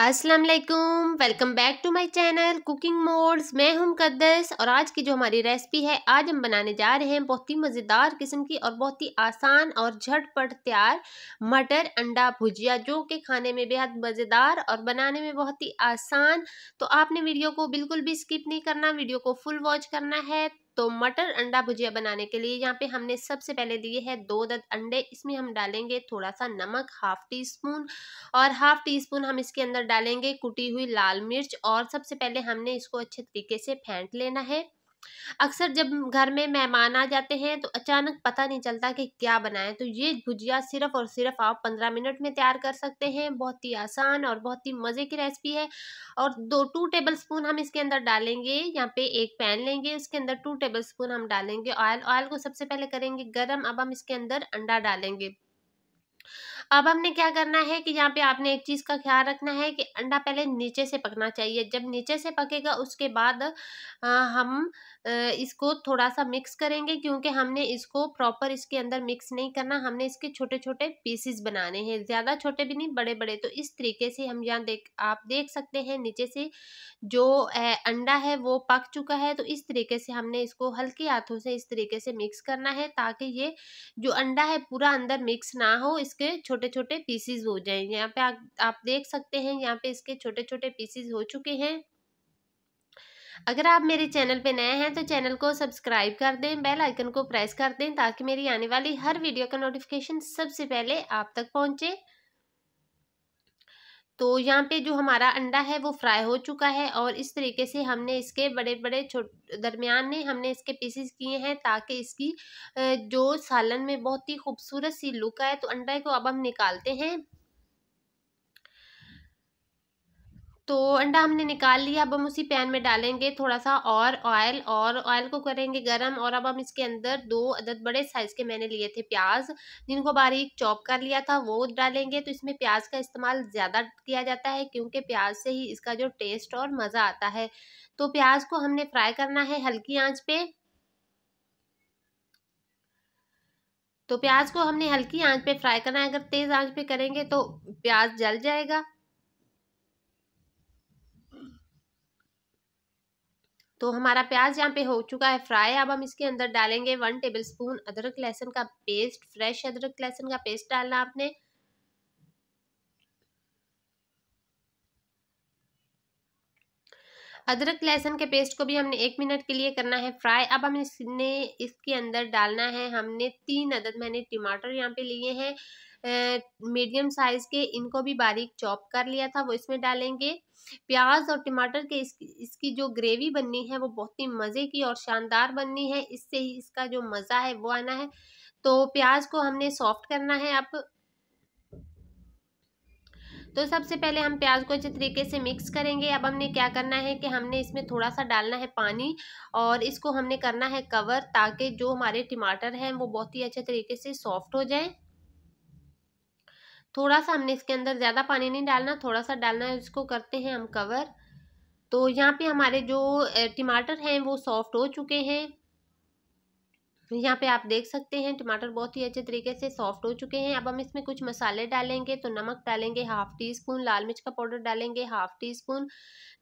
अस्सलाम वालेकुम, welcome back to my channel cooking mods. मैं हूं मुक़द्दस और आज की जो हमारी रेसिपी है, आज हम बनाने जा रहे हैं बहुत ही मज़ेदार किस्म की और बहुत ही आसान और झटपट तैयार मटर अंडा भुजिया, जो कि खाने में बेहद मज़ेदार और बनाने में बहुत ही आसान। तो आपने वीडियो को बिल्कुल भी स्किप नहीं करना, वीडियो को फुल वॉच करना है। तो मटर अंडा भुजिया बनाने के लिए यहाँ पे हमने सबसे पहले लिए हैं 2 अदद अंडे। इसमें हम डालेंगे थोड़ा सा नमक, हाफ टी स्पून, और हाफ टी स्पून हम इसके अंदर डालेंगे कुटी हुई लाल मिर्च। और सबसे पहले हमने इसको अच्छे तरीके से फेंट लेना है। अक्सर जब घर में मेहमान आ जाते हैं तो अचानक पता नहीं चलता कि क्या बनाएं, तो ये भुजिया सिर्फ और सिर्फ आप 15 मिनट में तैयार कर सकते हैं। बहुत ही आसान और बहुत ही मज़े की रेसिपी है। और 2 टेबल स्पून हम इसके अंदर डालेंगे। यहाँ पे एक पैन लेंगे, उसके अंदर 2 टेबल स्पून हम डालेंगे ऑयल। ऑयल को सबसे पहले करेंगे गरम। अब हम इसके अंदर अंडा डालेंगे। अब हमने क्या करना है कि यहाँ पे आपने एक चीज़ का ख्याल रखना है कि अंडा पहले नीचे से पकना चाहिए। जब नीचे से पकेगा उसके बाद हम इसको थोड़ा सा मिक्स करेंगे, क्योंकि हमने इसको प्रॉपर इसके अंदर मिक्स नहीं करना। हमने इसके छोटे छोटे पीसेस बनाने हैं, ज़्यादा छोटे भी नहीं, बड़े बड़े। तो इस तरीके से हम यहाँ आप देख सकते हैं नीचे से जो अंडा है वो पक चुका है। तो इस तरीके से हमने इसको हल्के हाथों से इस तरीके से मिक्स करना है, ताकि ये जो अंडा है पूरा अंदर मिक्स ना हो, इसके छोटे छोटे पीसीज हो जाएं। यहाँ पे आप देख सकते हैं, यहाँ पे इसके छोटे छोटे पीसीज हो चुके हैं। अगर आप मेरे चैनल पे नए हैं तो चैनल को सब्सक्राइब कर दें, बेल आइकन को प्रेस कर दें, ताकि मेरी आने वाली हर वीडियो का नोटिफिकेशन सबसे पहले आप तक पहुंचे। तो यहाँ पे जो हमारा अंडा है वो फ्राई हो चुका है, और इस तरीके से हमने इसके बड़े बड़े दरमियान में हमने इसके पीसेस किए हैं, ताकि इसकी जो सालन में बहुत ही खूबसूरत सी लुक आए। तो अंडे को अब हम निकालते हैं। तो अंडा हमने निकाल लिया। अब हम उसी पैन में डालेंगे थोड़ा सा और ऑयल, और ऑयल को करेंगे गरम। और अब हम इसके अंदर 2 अदद बड़े साइज के मैंने लिए थे प्याज, जिनको बारीक चॉप कर लिया था, वो डालेंगे। तो इसमें प्याज का इस्तेमाल ज़्यादा किया जाता है, क्योंकि प्याज से ही इसका जो टेस्ट और मज़ा आता है। तो प्याज को हमने फ्राई करना है हल्की आंच पे। तो प्याज को हमने हल्की आंच पे फ्राई करना है। अगर तेज़ आंच पे करेंगे तो प्याज जल जाएगा। तो हमारा प्याज यहाँ पे हो चुका है फ्राई। अब हम इसके अंदर डालेंगे 1 टेबल स्पून अदरक लहसुन का पेस्ट। फ्रेश अदरक लहसुन का पेस्ट डालना आपने। अदरक लहसुन के पेस्ट को भी हमने 1 मिनट के लिए करना है फ्राई। अब हम इसके अंदर डालना है, हमने 3 अदद मैंने टमाटर यहाँ पे लिए हैं मीडियम साइज के, इनको भी बारीक चॉप कर लिया था, वो इसमें डालेंगे। प्याज और टमाटर के इसकी जो ग्रेवी बननी है वो बहुत ही मज़े की और शानदार बननी है, इससे ही इसका जो मज़ा है वो आना है। तो प्याज को हमने सॉफ्ट करना है अब। तो सबसे पहले हम प्याज को अच्छे तरीके से मिक्स करेंगे। अब हमने क्या करना है कि हमने इसमें थोड़ा सा डालना है पानी, और इसको हमने करना है कवर, ताकि जो हमारे टमाटर हैं वो बहुत ही अच्छे तरीके से सॉफ्ट हो जाए। थोड़ा सा हमने इसके अंदर ज़्यादा पानी नहीं डालना, थोड़ा सा डालना है। इसको करते हैं हम कवर। तो यहाँ पे हमारे जो टमाटर हैं वो सॉफ्ट हो चुके हैं। यहाँ पे आप देख सकते हैं टमाटर बहुत ही अच्छे तरीके से सॉफ्ट हो चुके हैं। अब हम इसमें कुछ मसाले डालेंगे। तो नमक डालेंगे हाफ टी स्पून, लाल मिर्च का पाउडर डालेंगे हाफ टी स्पून,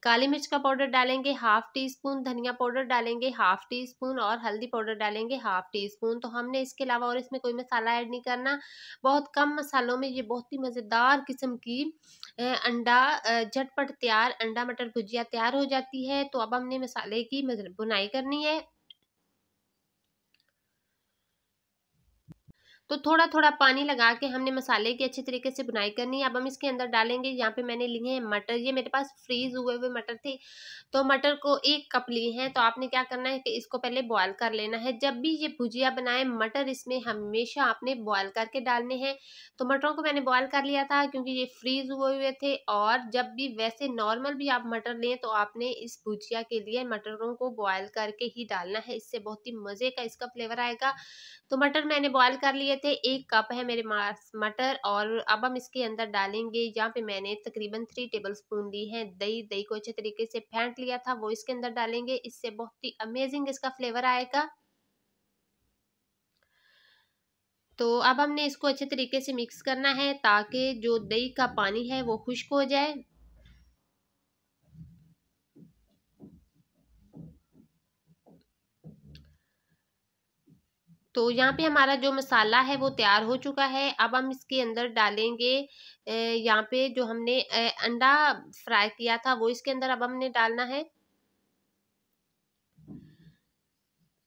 काली मिर्च का पाउडर डालेंगे हाफ टी स्पून, धनिया पाउडर डालेंगे हाफ टी स्पून, और हल्दी पाउडर डालेंगे हाफ टी स्पून। तो हमने इसके अलावा और इसमें कोई मसाला ऐड नहीं करना। बहुत कम मसालों में ये बहुत ही मज़ेदार किस्म की अंडा झटपट तैयार अंडा मटर भुजिया तैयार हो जाती है। तो अब हमने मसाले की बुनाई करनी है। तो थोड़ा थोड़ा पानी लगा के हमने मसाले की अच्छी तरीके से बुनाई करनी है। अब हम इसके अंदर डालेंगे, यहाँ पे मैंने लिए हैं मटर। ये मेरे पास फ्रीज हुए हुए मटर थे, तो मटर को 1 कप लिए हैं। तो आपने क्या करना है कि इसको पहले बॉयल कर लेना है। जब भी ये भुजिया बनाए मटर इसमें हमेशा आपने बॉयल करके डालने हैं। तो मटरों को मैंने बॉयल कर लिया था, क्योंकि ये फ्रीज हुए हुए थे। और जब भी वैसे नॉर्मल भी आप मटर लें तो आपने इस भुजिया के लिए मटरों को बॉयल करके ही डालना है, इससे बहुत ही मज़े का इसका फ्लेवर आएगा। तो मटर मैंने बॉयल कर लिए थे, 1 कप है मेरे पास मटर। और अब हम इसके अंदर डालेंगे, यहाँ पे मैंने तकरीबन 3 टेबल स्पून ली है दही। दही को अच्छे तरीके से फेंट लिया था, वो इसके अंदर डालेंगे, इससे बहुत ही अमेजिंग इसका फ्लेवर आएगा। तो अब हमने इसको अच्छे तरीके से मिक्स करना है, ताकि जो दही का पानी है वो खुश्क हो जाए। तो यहाँ पे हमारा जो मसाला है वो तैयार हो चुका है। अब हम इसके अंदर डालेंगे यहाँ पे जो हमने अंडा फ्राई किया था वो इसके अंदर अब हमने डालना है।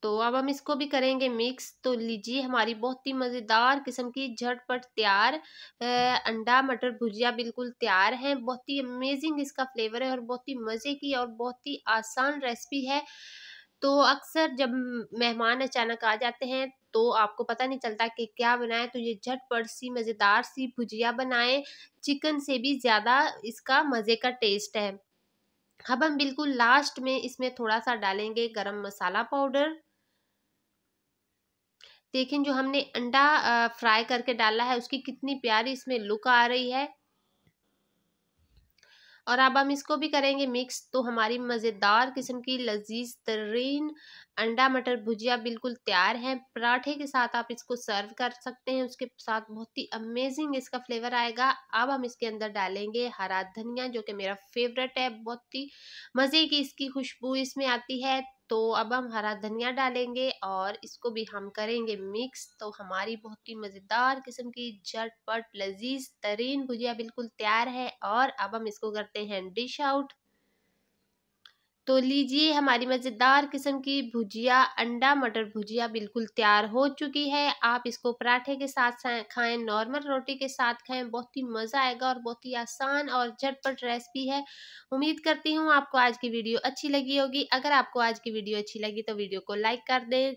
तो अब हम इसको भी करेंगे मिक्स। तो लीजिए हमारी बहुत ही मज़ेदार किस्म की झटपट तैयार अंडा मटर भुजिया बिल्कुल तैयार है। बहुत ही अमेजिंग इसका फ्लेवर है और बहुत ही मज़े की और बहुत ही आसान रेसिपी है। तो अक्सर जब मेहमान अचानक आ जाते हैं तो आपको पता नहीं चलता कि क्या बनाएं, तो ये झटपट सी मज़ेदार सी भुजिया बनाएं। चिकन से भी ज़्यादा इसका मज़े का टेस्ट है। अब हम बिल्कुल लास्ट में इसमें थोड़ा सा डालेंगे गरम मसाला पाउडर। देखें जो हमने अंडा फ्राई करके डाला है उसकी कितनी प्यारी इसमें लुक आ रही है। और अब हम इसको भी करेंगे मिक्स। तो हमारी मज़ेदार किस्म की लजीज तरीन अंडा मटर भुजिया बिल्कुल तैयार है। पराठे के साथ आप इसको सर्व कर सकते हैं, उसके साथ बहुत ही अमेजिंग इसका फ्लेवर आएगा। अब हम इसके अंदर डालेंगे हरा धनिया जो कि मेरा फेवरेट है, बहुत ही मज़े की इसकी खुशबू इसमें आती है। तो अब हम हरा धनिया डालेंगे और इसको भी हम करेंगे मिक्स। तो हमारी बहुत ही मज़ेदार किस्म की झटपट लजीज तरीन भुजिया बिल्कुल तैयार है। और अब हम इसको करते हैं डिश आउट। तो लीजिए हमारी मज़ेदार किस्म की भुजिया अंडा मटर भुजिया बिल्कुल तैयार हो चुकी है। आप इसको पराठे के साथ खाएं, नॉर्मल रोटी के साथ खाएं, बहुत ही मज़ा आएगा और बहुत ही आसान और झटपट रेसिपी है। उम्मीद करती हूँ आपको आज की वीडियो अच्छी लगी होगी। अगर आपको आज की वीडियो अच्छी लगी तो वीडियो को लाइक कर दें,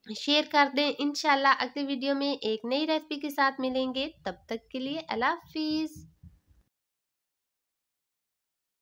शेयर कर दें। इंशाल्लाह अगली वीडियो में एक नई रेसिपी के साथ मिलेंगे। तब तक के लिए अल्लाह हाफिज़।